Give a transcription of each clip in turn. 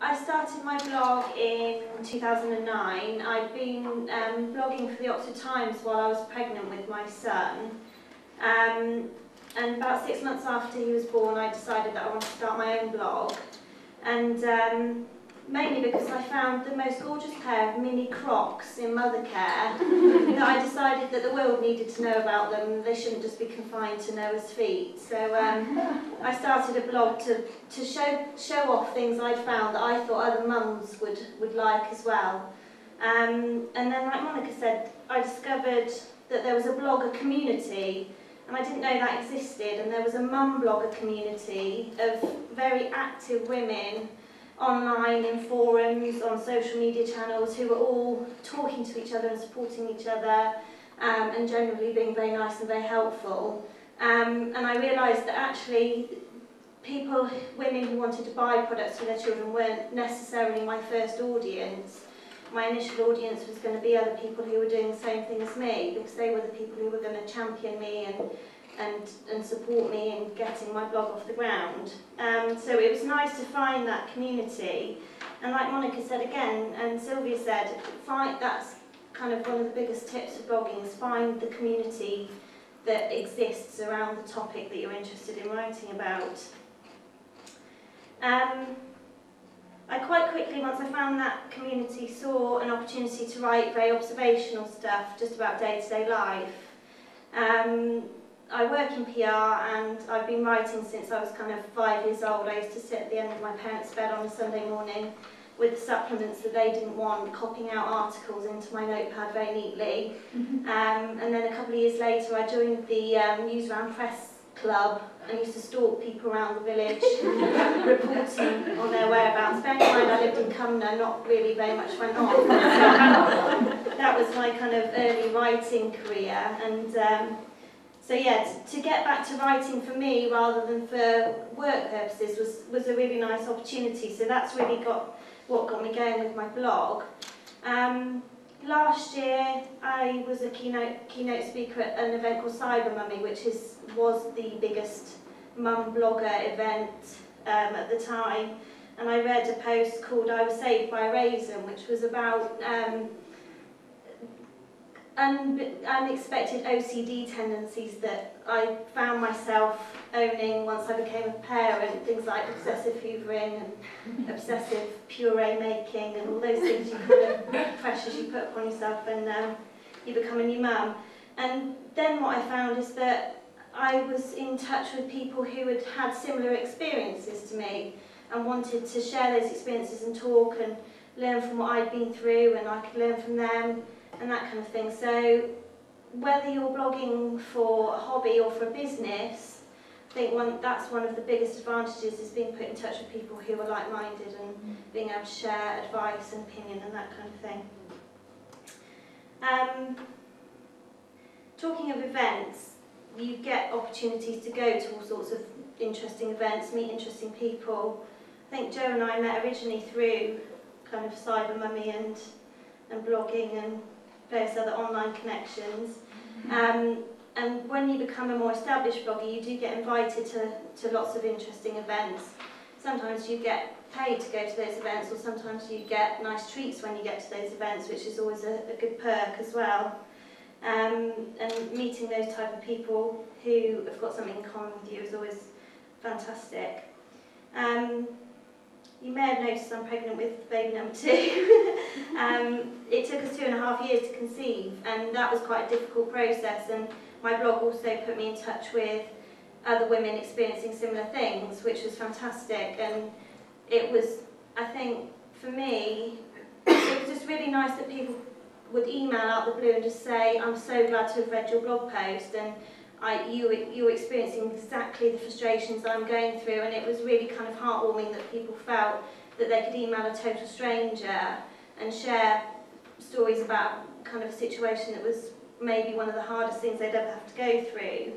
I started my blog in 2009. I'd been blogging for the Oxford Times while I was pregnant with my son. And about 6 months after he was born, I decided that I wanted to start my own blog. And mainly because I found the most gorgeous pair of mini Crocs in Mothercare that I decided that the world needed to know about them. They shouldn't just be confined to Noah's feet. So I started a blog to show off things I'd found that I thought other mums would like as well. And then, like Monica said, I discovered that there was a blogger community, and I didn't know that existed, and there was a mum blogger community of very active women online, in forums, on social media channels, who were all talking to each other and supporting each other, and generally being very nice and very helpful. And I realised that actually women who wanted to buy products for their children weren't necessarily my first audience. My initial audience was going to be other people who were doing the same thing as me, because they were the people who were going to champion me and support me in getting my blog off the ground. So it was nice to find that community. And like Monica said again, and Sylvia said, that's kind of one of the biggest tips of blogging, is find the community that exists around the topic that you're interested in writing about. I quite quickly, once I found that community, saw an opportunity to write very observational stuff just about day-to-day life. I work in PR, and I've been writing since I was kind of 5 years old. I used to sit at the end of my parents' bed on a Sunday morning with the supplements that they didn't want, copying out articles into my notepad very neatly. And then a couple of years later, I joined the News Round Press Club and used to stalk people around the village, reporting on their whereabouts. Bearing in mind I lived in Cumnor, not really very much went on. That was my kind of early writing career. And so yeah, to get back to writing for me rather than for work purposes was a really nice opportunity. So that's really what got me going with my blog. Last year I was a keynote speaker at an event called Cyber Mummy, which was the biggest mum blogger event at the time. And I read a post called "I Was Saved by a Raisin," which was about unexpected OCD tendencies that I found myself owning once I became a parent, things like obsessive hoovering and obsessive puree making and all those things, you kind of pressures you put upon yourself when you become a new mum. And then what I found is that I was in touch with people who had had similar experiences to me and wanted to share those experiences and talk and learn from what I'd been through, and I could learn from them and that kind of thing. So whether you're blogging for a hobby or for a business, I think that's one of the biggest advantages, is being put in touch with people who are like-minded and being able to share advice and opinion and that kind of thing. Talking of events, you get opportunities to go to all sorts of interesting events, meet interesting people. I think Joe and I met originally through kind of Cyber Mummy and blogging and various other online connections. And when you become a more established blogger, you do get invited to lots of interesting events. Sometimes you get paid to go to those events, or sometimes you get nice treats when you get to those events, which is always a good perk as well. And meeting those type of people who have got something in common with you is always fantastic. You may have noticed I'm pregnant with baby number 2. It took us 2.5 years to conceive, and that was quite a difficult process. And my blog also put me in touch with other women experiencing similar things, which was fantastic. And it was, I think, for me, it was just really nice that people would email out the blue and just say, "I'm so glad to have read your blog post, and you were experiencing exactly the frustrations I'm going through." And it was really kind of heartwarming that people felt that they could email a total stranger and share stories about kind of a situation that was maybe one of the hardest things they'd ever have to go through.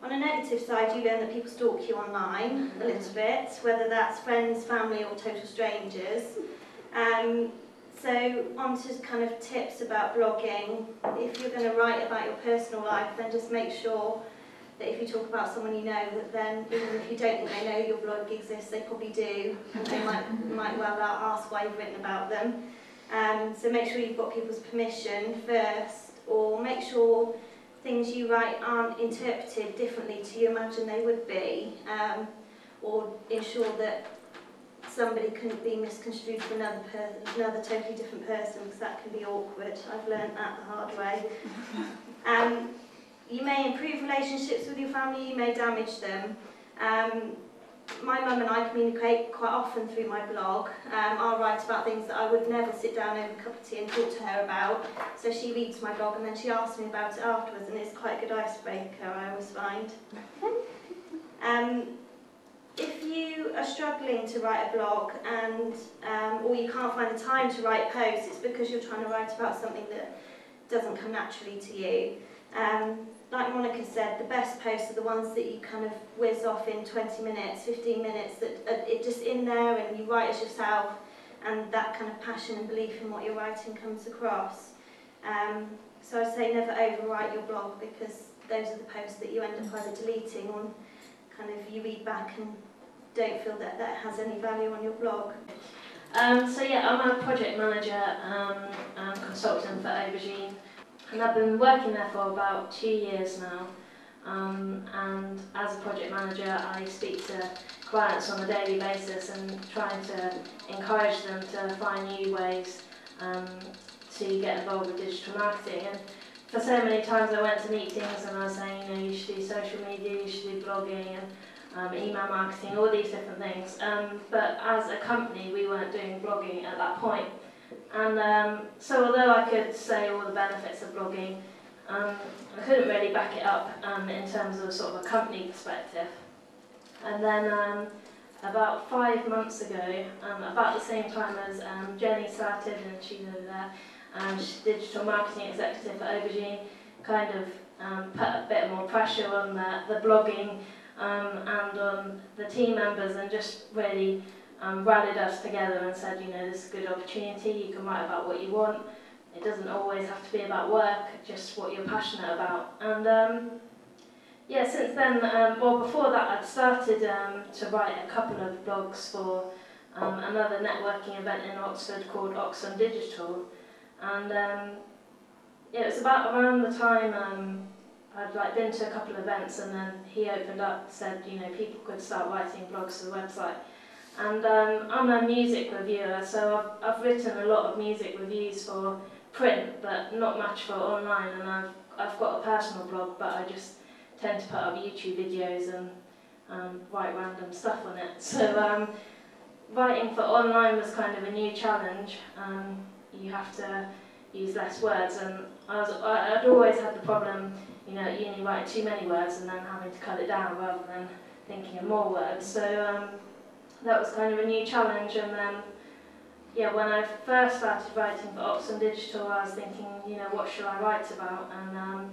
On a negative side, you learn that people stalk you online a little bit, whether that's friends, family, or total strangers. So on to kind of tips about blogging. If you're going to write about your personal life, then just make sure that if you talk about someone you know, that then even if you don't think they know your blog exists, they probably do, and they might well ask why you've written about them. So make sure you've got people's permission first, or make sure things you write aren't interpreted differently to you imagine they would be, or ensure that somebody couldn't be misconstrued for another totally different person, because that can be awkward. I've learned that the hard way. You may improve relationships with your family, you may damage them. My mum and I communicate quite often through my blog. I'll write about things that I would never sit down over a cup of tea and talk to her about. So she reads my blog and then she asks me about it afterwards, and it's quite a good icebreaker, I always find. If you are struggling to write a blog and or you can't find the time to write posts, it's because you're trying to write about something that doesn't come naturally to you. Like Monica said, the best posts are the ones that you kind of whiz off in 20 minutes, 15 minutes, that it's just in there and you write as yourself, and that kind of passion and belief in what you're writing comes across. So I say never overwrite your blog, because those are the posts that you end up either deleting or kind of you read back and don't feel that that has any value on your blog. So yeah, I'm a project manager and consultant for Obergine, and I've been working there for about 2 years now. And as a project manager, I speak to clients on a daily basis and trying to encourage them to find new ways to get involved with digital marketing. And for so many times I went to meetings and I was saying, you know, you should do social media, you should do blogging and email marketing, all these different things. But as a company, we weren't doing blogging at that point. And so although I could say all the benefits of blogging, I couldn't really back it up in terms of sort of a company perspective. And then about 5 months ago, about the same time as Jenny started, and she's over there, she's digital marketing executive at Obergine, kind of put a bit more pressure on the blogging and on the team members, and just really rallied us together and said, you know, this is a good opportunity, you can write about what you want. It doesn't always have to be about work, just what you're passionate about. And yeah, since then, well, before that, I'd started to write a couple of blogs for another networking event in Oxford called Oxford Digital. And yeah, it was about around the time I'd been to a couple of events, and then he opened up, said, you know, people could start writing blogs for the website. And I'm a music reviewer, so I've written a lot of music reviews for print, but not much for online, and I've got a personal blog, but I just tend to put up YouTube videos and write random stuff on it. So writing for online was kind of a new challenge. You have to use less words, and I'd always had the problem, you know, at uni writing too many words and then having to cut it down rather than thinking of more words. So that was kind of a new challenge. And then yeah, when I first started writing for Oxford Digital, I was thinking, you know, what should I write about? And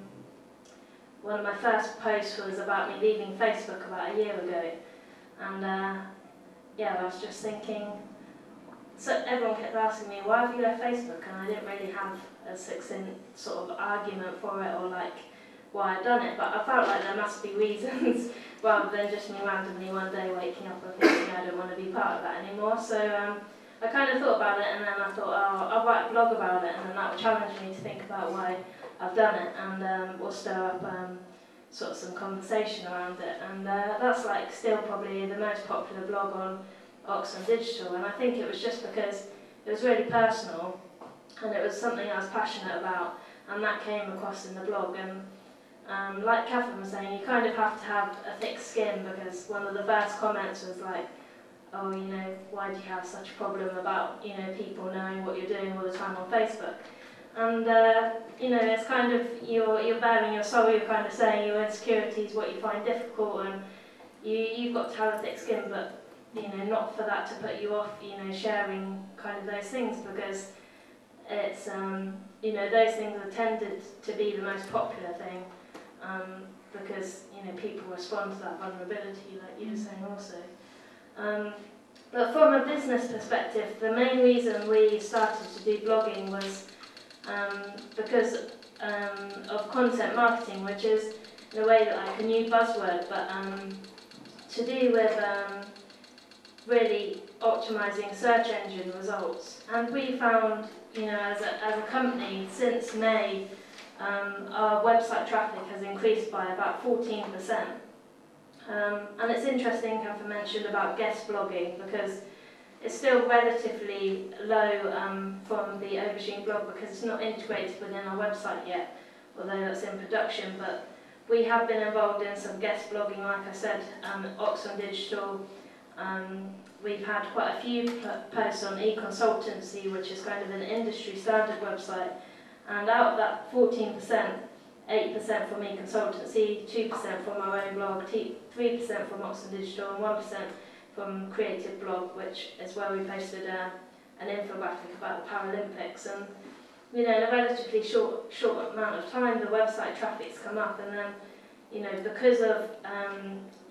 one of my first posts was about me leaving Facebook about a year ago. And yeah, I was just thinking, so everyone kept asking me, why have you left Facebook? And I didn't really have a succinct sort of argument for it, or like why I'd done it, but I felt like there must be reasons rather than just me randomly one day waking up and thinking I don't want to be part of that anymore. So I kind of thought about it, and then I thought, oh, I'll write a blog about it, and then that would challenge me to think about why I've done it, and will stir up sort of some conversation around it. And that's like still probably the most popular blog on Oxford Digital, and I think it was just because it was really personal, and it was something I was passionate about, and that came across in the blog. And like Catherine was saying, you kind of have to have a thick skin, because one of the first comments was like, oh, you know, why do you have such a problem about, you know, people knowing what you're doing all the time on Facebook? And, you know, it's kind of, you're bearing your soul, you're kind of saying your insecurities, what you find difficult, and you've got to have a thick skin, but, you know, not for that to put you off, you know, sharing kind of those things, because it's, you know, those things are tended to be the most popular thing, because, you know, people respond to that vulnerability, like you were saying also. But from a business perspective, the main reason we started to do blogging was because of content marketing, which is in a way that like a new buzzword, but to do with really optimising search engine results. And we found, as a company, since May, our website traffic has increased by about 14%. And it's interesting, Catherine mentioned about guest blogging, because it's still relatively low from the Obergine blog because it's not integrated within our website yet, although that's in production. But we have been involved in some guest blogging, like I said, at Oxford Digital. We've had quite a few posts on e-consultancy, which is kind of an industry standard website. And out of that 14%, 8% from e-consultancy, 2% from our own blog, 3% from Oxford Digital, and 1% from Creative Blog, which is where we posted an infographic about the Paralympics. And in a relatively short amount of time, the website traffic's come up, and then because of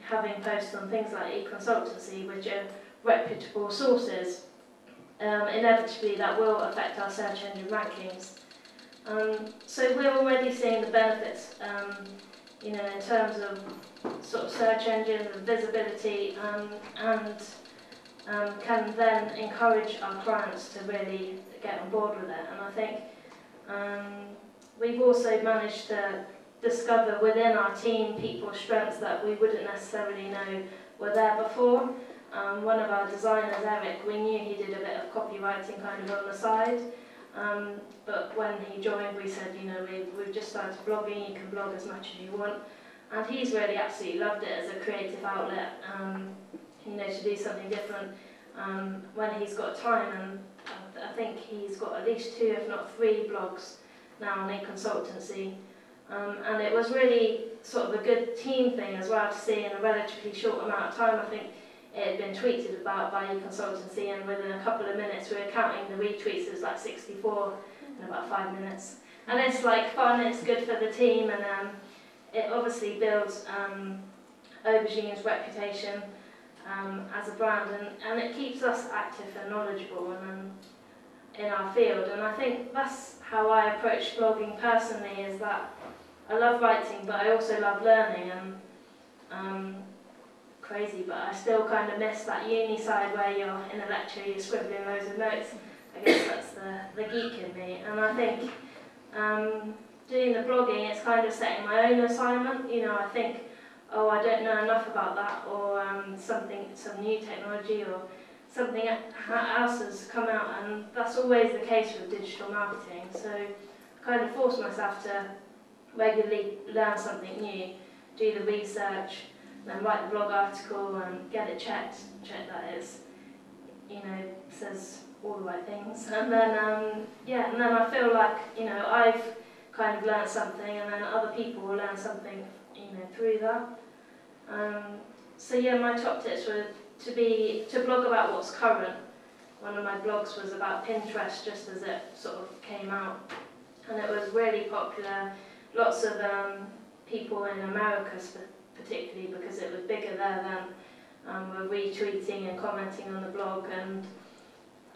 having posts on things like e-consultancy, which are reputable sources, inevitably that will affect our search engine rankings. So we're already seeing the benefits, in terms of sort of search engine and visibility, and can then encourage our clients to really get on board with it. And I think we've also managed to discover within our team people's strengths that we wouldn't necessarily know were there before. One of our designers, Eric, we knew he did a bit of copywriting kind of on the side. But when he joined, we said, we've just started blogging, you can blog as much as you want. And he's really absolutely loved it as a creative outlet, to do something different when he's got time. And I think he's got at least 2, if not 3 blogs now on e-consultancy. And it was really sort of a good team thing as well to see in a relatively short amount of time. I think it had been tweeted about by e-consultancy, and within a couple of minutes we were counting the retweets. It was like 64 in about 5 minutes. And it's like fun, it's good for the team, and it obviously builds Aubergine's reputation as a brand, and it keeps us active and knowledgeable and in our field. And I think that's how I approach blogging personally, is that I love writing, but I also love learning, and crazy, but I still kind of miss that uni side where you're in a lecture, you're scribbling loads of notes. I guess that's the geek in me. And I think doing the blogging, it's kind of setting my own assignment. I think, I don't know enough about that, or some new technology or something else has come out, and that's always the case with digital marketing. So I kind of force myself to regularly learn something new, do the research, then write the blog article and get it checked, check that it says all the right things. And then, and then I feel like, I've kind of learned something, and then other people will learn something, through that. So my top tips were to blog about what's current. One of my blogs was about Pinterest, just as it sort of came out, and it was really popular. Lots of people in America particularly, because it was bigger there than, were retweeting and commenting on the blog. And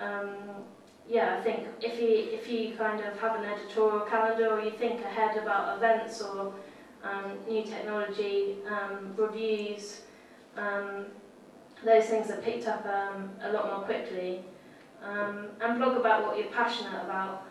I think if you kind of have an editorial calendar, or you think ahead about events or new technology, reviews, those things are picked up a lot more quickly. And blog about what you're passionate about.